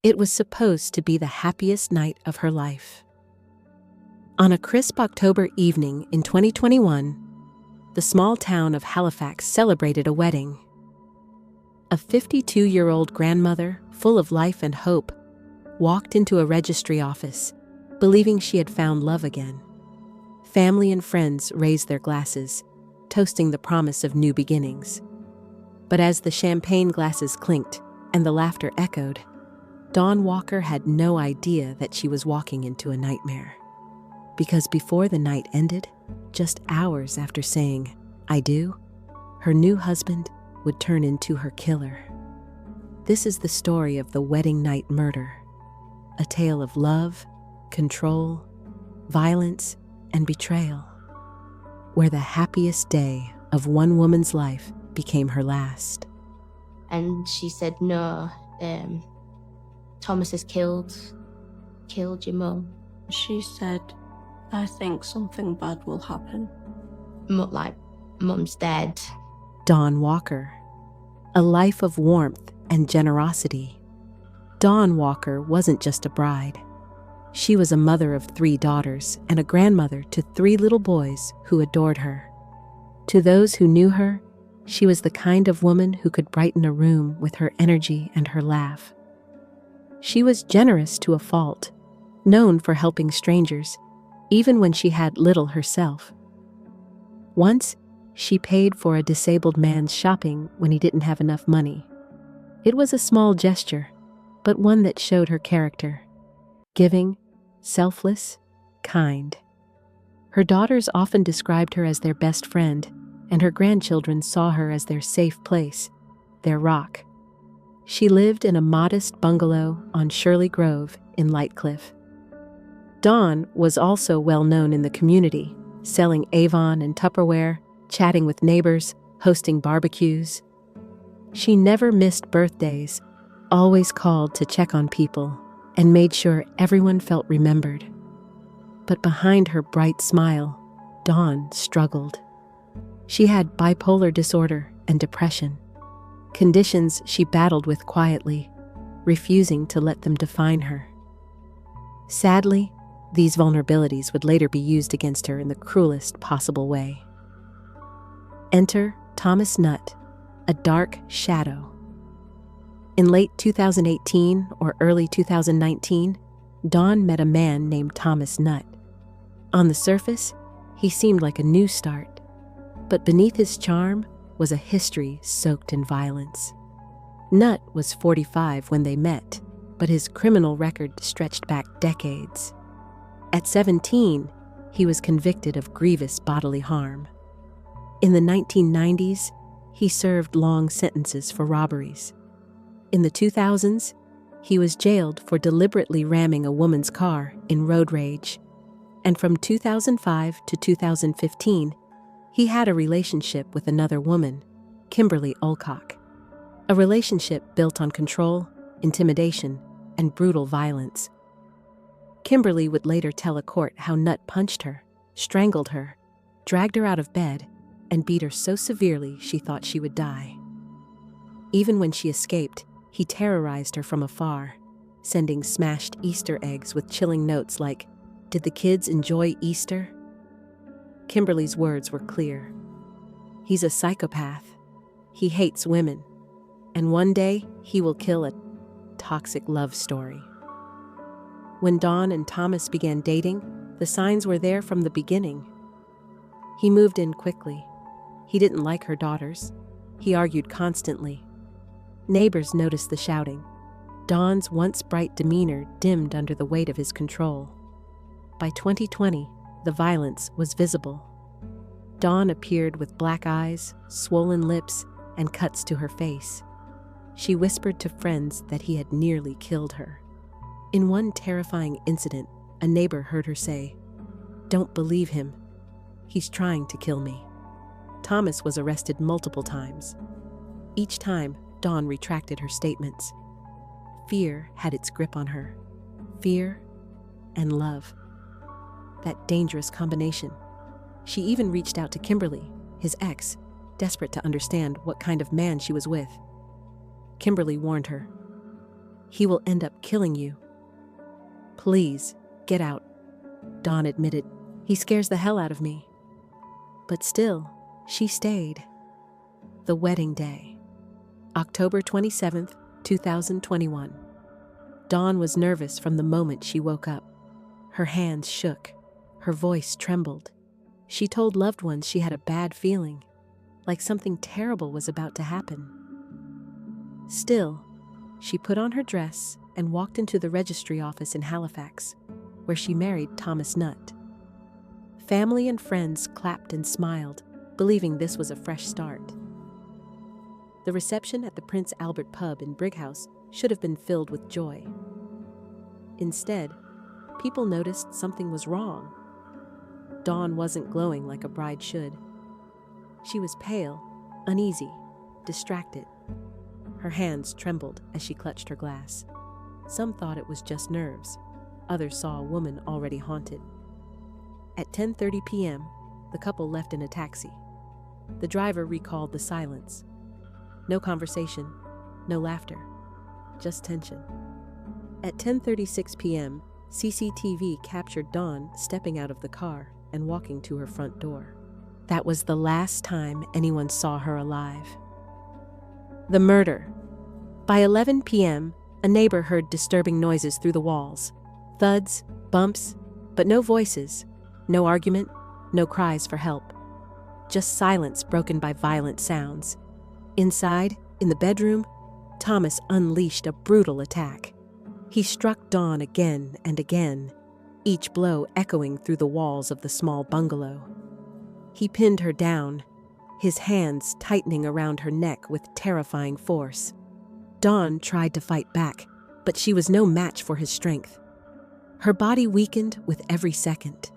It was supposed to be the happiest night of her life. On a crisp October evening in 2021, the small town of Halifax celebrated a wedding. A 52-year-old grandmother, full of life and hope, walked into a registry office, believing she had found love again. Family and friends raised their glasses, toasting the promise of new beginnings. But as the champagne glasses clinked and the laughter echoed, Dawn Walker had no idea that she was walking into a nightmare. Because before the night ended, just hours after saying, "I do," her new husband would turn into her killer. This is the story of the wedding night murder, a tale of love, control, violence, and betrayal, where the happiest day of one woman's life became her last. And she said, "No, Thomas has killed your mum." She said, "I think something bad will happen." Mum's dead. Dawn Walker, a life of warmth and generosity. Dawn Walker wasn't just a bride. She was a mother of 3 daughters and a grandmother to 3 little boys who adored her. To those who knew her, she was the kind of woman who could brighten a room with her energy and her laugh. She was generous to a fault, known for helping strangers, even when she had little herself. Once, she paid for a disabled man's shopping when he didn't have enough money. It was a small gesture, but one that showed her character. Giving, selfless, kind. Her daughters often described her as their best friend, and her grandchildren saw her as their safe place, their rock. She lived in a modest bungalow on Shirley Grove in Lightcliff. Dawn was also well known in the community, selling Avon and Tupperware, chatting with neighbors, hosting barbecues. She never missed birthdays, always called to check on people, and made sure everyone felt remembered. But behind her bright smile, Dawn struggled. She had bipolar disorder and depression, conditions she battled with quietly, refusing to let them define her. Sadly, these vulnerabilities would later be used against her in the cruelest possible way. Enter Thomas Nutt, a dark shadow. In late 2018 or early 2019, Dawn met a man named Thomas Nutt. On the surface, he seemed like a new start, but beneath his charm was a history soaked in violence. Nutt was 45 when they met, but his criminal record stretched back decades. At 17, he was convicted of grievous bodily harm. In the 1990s, he served long sentences for robberies. In the 2000s, he was jailed for deliberately ramming a woman's car in road rage. And from 2005 to 2015, he had a relationship with another woman, Kimberly Olcock. A relationship built on control, intimidation, and brutal violence. Kimberly would later tell a court how Nutt punched her, strangled her, dragged her out of bed, and beat her so severely she thought she would die. Even when she escaped, he terrorized her from afar, sending smashed Easter eggs with chilling notes like, "Did the kids enjoy Easter?" Kimberly's words were clear. He's a psychopath. He hates women. And one day, he will kill a toxic love story. When Dawn and Thomas began dating, the signs were there from the beginning. He moved in quickly. He didn't like her daughters. He argued constantly. Neighbors noticed the shouting. Dawn's once bright demeanor dimmed under the weight of his control. By 2020, the violence was visible. Dawn appeared with black eyes, swollen lips, and cuts to her face. She whispered to friends that he had nearly killed her. In one terrifying incident, a neighbor heard her say, "Don't believe him. He's trying to kill me." Thomas was arrested multiple times. Each time, Dawn retracted her statements. Fear had its grip on her. Fear and love. That dangerous combination. She even reached out to Kimberly, his ex, desperate to understand what kind of man she was with. Kimberly warned her, He will end up killing you. Please, get out, Dawn admitted. He scares the hell out of me. But still, she stayed. The wedding day. October 27th, 2021. Dawn was nervous from the moment she woke up. Her hands shook. Her voice trembled. She told loved ones she had a bad feeling, like something terrible was about to happen. Still, she put on her dress and walked into the registry office in Halifax, where she married Thomas Nutt. Family and friends clapped and smiled, believing this was a fresh start. The reception at the Prince Albert pub in Brighouse should have been filled with joy. Instead, people noticed something was wrong. Dawn wasn't glowing like a bride should. She was pale, uneasy, distracted. Her hands trembled as she clutched her glass. Some thought it was just nerves. Others saw a woman already haunted. At 10:30 p.m., the couple left in a taxi. The driver recalled the silence. No conversation, no laughter, just tension. At 10:36 p.m., CCTV captured Dawn stepping out of the car and walking to her front door. That was the last time anyone saw her alive. The murder. By 11 p.m., a neighbor heard disturbing noises through the walls. Thuds, bumps, but no voices, no argument, no cries for help. Just silence broken by violent sounds. Inside, in the bedroom, Thomas unleashed a brutal attack. He struck Dawn again and again, each blow echoing through the walls of the small bungalow. He pinned her down, his hands tightening around her neck with terrifying force. Dawn tried to fight back, but she was no match for his strength. Her body weakened with every second.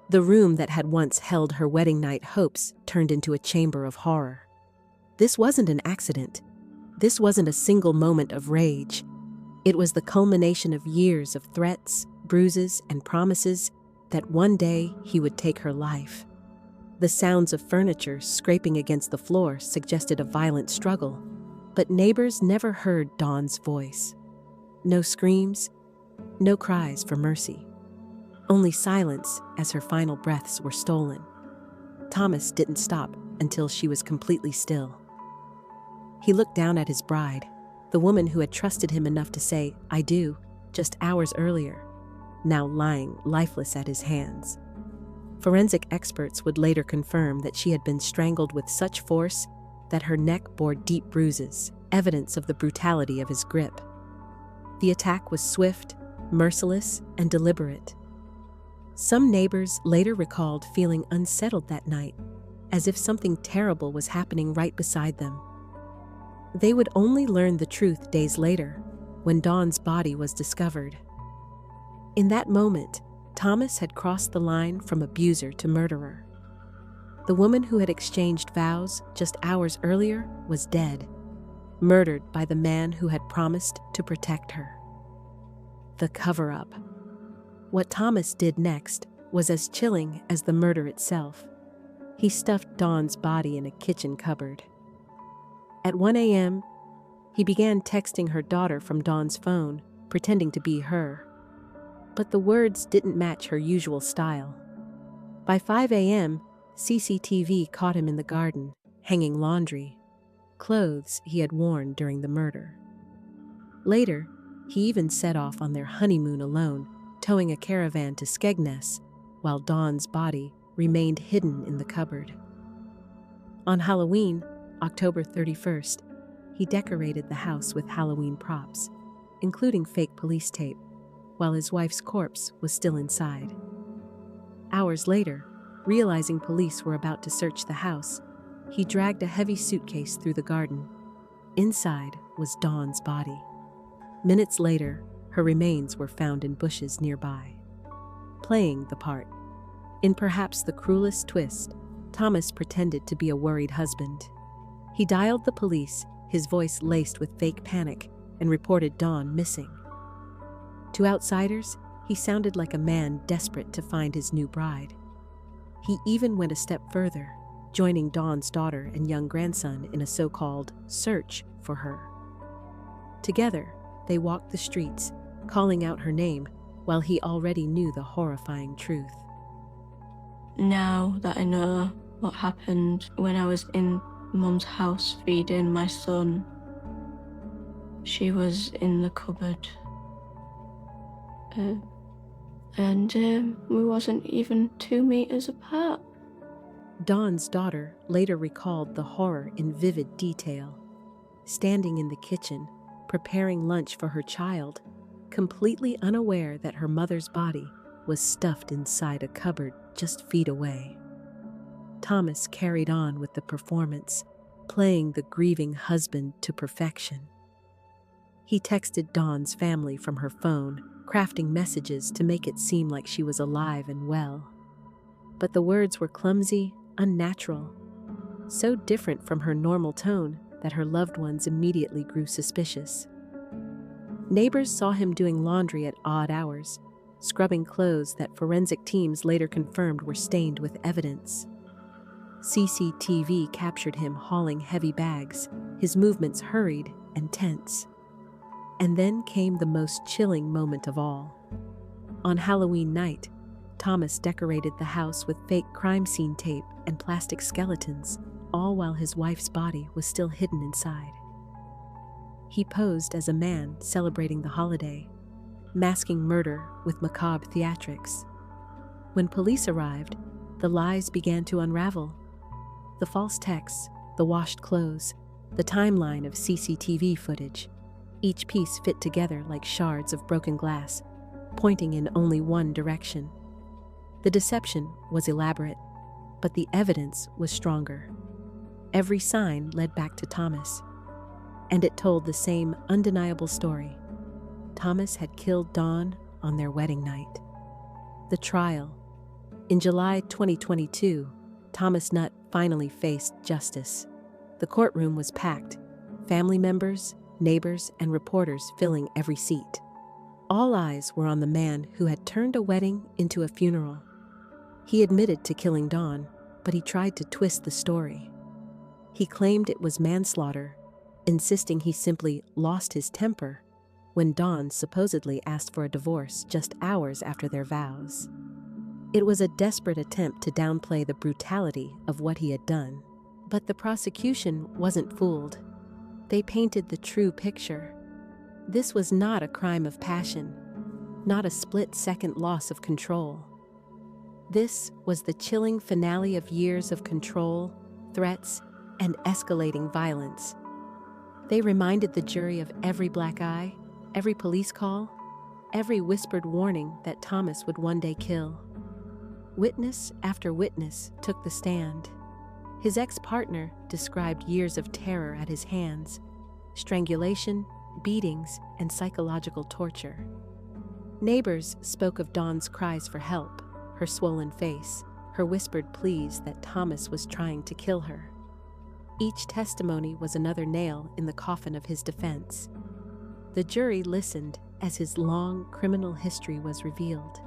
The room that had once held her wedding night hopes turned into a chamber of horror. This wasn't an accident. This wasn't a single moment of rage. It was the culmination of years of threats, bruises, and promises that one day he would take her life. The sounds of furniture scraping against the floor suggested a violent struggle, but neighbors never heard Dawn's voice. No screams, no cries for mercy. Only silence as her final breaths were stolen. Thomas didn't stop until she was completely still. He looked down at his bride, the woman who had trusted him enough to say, "I do," just hours earlier, now lying lifeless at his hands. Forensic experts would later confirm that she had been strangled with such force that her neck bore deep bruises, evidence of the brutality of his grip. The attack was swift, merciless, and deliberate. Some neighbors later recalled feeling unsettled that night, as if something terrible was happening right beside them. They would only learn the truth days later, when Dawn's body was discovered. In that moment, Thomas had crossed the line from abuser to murderer. The woman who had exchanged vows just hours earlier was dead, murdered by the man who had promised to protect her. The cover-up. What Thomas did next was as chilling as the murder itself. He stuffed Dawn's body in a kitchen cupboard. At 1 a.m., he began texting her daughter from Dawn's phone, pretending to be her. But the words didn't match her usual style. By 5 a.m., CCTV caught him in the garden, hanging laundry, clothes he had worn during the murder. Later, he even set off on their honeymoon alone, towing a caravan to Skegness, while Dawn's body remained hidden in the cupboard. On Halloween, October 31st, he decorated the house with Halloween props, including fake police tape, while his wife's corpse was still inside. Hours later, realizing police were about to search the house, he dragged a heavy suitcase through the garden. Inside was Dawn's body. Minutes later, her remains were found in bushes nearby. Playing the part. In perhaps the cruelest twist, Thomas pretended to be a worried husband. He dialed the police, his voice laced with fake panic, and reported Dawn missing. To outsiders, he sounded like a man desperate to find his new bride. He even went a step further, joining Dawn's daughter and young grandson in a so-called search for her. Together, they walked the streets, calling out her name, while he already knew the horrifying truth. Now that I know what happened when I was in Mum's house feeding my son, she was in the cupboard. And we wasn't even 2 meters apart. Dawn's daughter later recalled the horror in vivid detail. Standing in the kitchen, preparing lunch for her child, completely unaware that her mother's body was stuffed inside a cupboard just feet away. Thomas carried on with the performance, playing the grieving husband to perfection. He texted Dawn's family from her phone, crafting messages to make it seem like she was alive and well. But the words were clumsy, unnatural, so different from her normal tone that her loved ones immediately grew suspicious. Neighbors saw him doing laundry at odd hours, scrubbing clothes that forensic teams later confirmed were stained with evidence. CCTV captured him hauling heavy bags, his movements hurried and tense. And then came the most chilling moment of all. On Halloween night, Thomas decorated the house with fake crime scene tape and plastic skeletons, all while his wife's body was still hidden inside. He posed as a man celebrating the holiday, masking murder with macabre theatrics. When police arrived, the lies began to unravel. The false texts, the washed clothes, the timeline of CCTV footage, each piece fit together like shards of broken glass, pointing in only one direction. The deception was elaborate, but the evidence was stronger. Every sign led back to Thomas, and it told the same undeniable story. Thomas had killed Dawn on their wedding night. The trial. In July 2022, Thomas Nutt finally faced justice. The courtroom was packed, family members, neighbors, and reporters filling every seat. All eyes were on the man who had turned a wedding into a funeral. He admitted to killing Dawn, but he tried to twist the story. He claimed it was manslaughter, insisting he simply lost his temper when Dawn supposedly asked for a divorce just hours after their vows. It was a desperate attempt to downplay the brutality of what he had done. But the prosecution wasn't fooled. They painted the true picture. This was not a crime of passion, not a split-second loss of control. This was the chilling finale of years of control, threats, and escalating violence. They reminded the jury of every black eye, every police call, every whispered warning that Thomas would one day kill. Witness after witness took the stand. His ex-partner described years of terror at his hands, strangulation, beatings, and psychological torture. Neighbors spoke of Dawn's cries for help, her swollen face, her whispered pleas that Thomas was trying to kill her. Each testimony was another nail in the coffin of his defense. The jury listened as his long criminal history was revealed.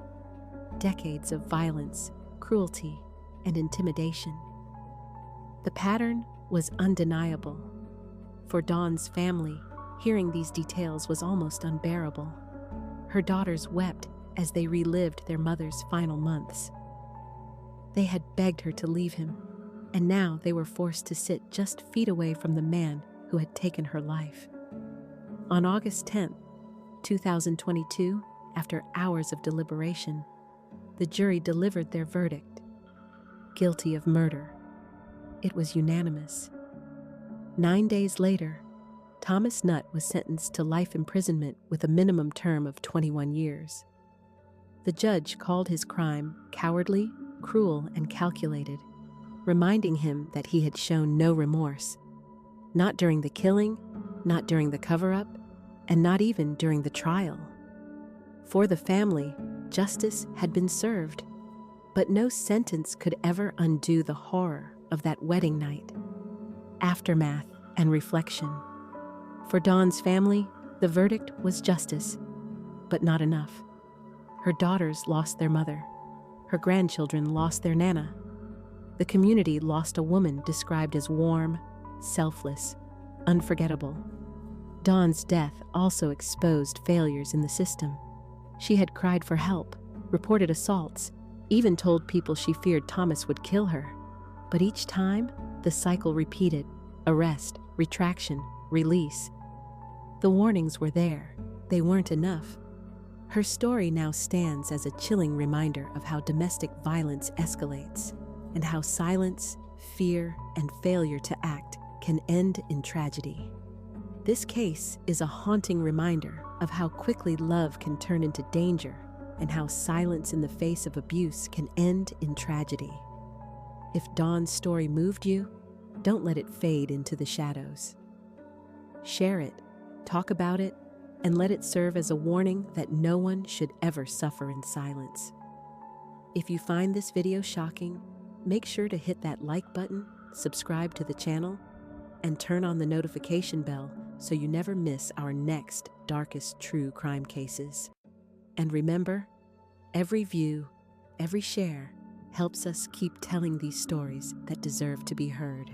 Decades of violence, cruelty, and intimidation. The pattern was undeniable. For Dawn's family, hearing these details was almost unbearable. Her daughters wept as they relived their mother's final months. They had begged her to leave him, and now they were forced to sit just feet away from the man who had taken her life. On August 10, 2022, after hours of deliberation, the jury delivered their verdict. Guilty of murder. It was unanimous. 9 days later, Thomas Nutt was sentenced to life imprisonment with a minimum term of 21 years. The judge called his crime cowardly, cruel, and calculated, reminding him that he had shown no remorse. Not during the killing, not during the cover-up, and not even during the trial. For the family, justice had been served, but no sentence could ever undo the horror of that wedding night, aftermath, and reflection. For Dawn's family, the verdict was justice, but not enough. Her daughters lost their mother. Her grandchildren lost their nana. The community lost a woman described as warm, selfless, unforgettable. Dawn's death also exposed failures in the system. She had cried for help, reported assaults, even told people she feared Thomas would kill her. But each time, the cycle repeated: arrest, retraction, release. The warnings were there. They weren't enough. Her story now stands as a chilling reminder of how domestic violence escalates, and how silence, fear, and failure to act can end in tragedy. This case is a haunting reminder of how quickly love can turn into danger, and how silence in the face of abuse can end in tragedy. If Dawn's story moved you, don't let it fade into the shadows. Share it, talk about it, and let it serve as a warning that no one should ever suffer in silence. If you find this video shocking, make sure to hit that like button, subscribe to the channel, and turn on the notification bell so you never miss our next darkest true crime cases. And remember, every view, every share helps us keep telling these stories that deserve to be heard.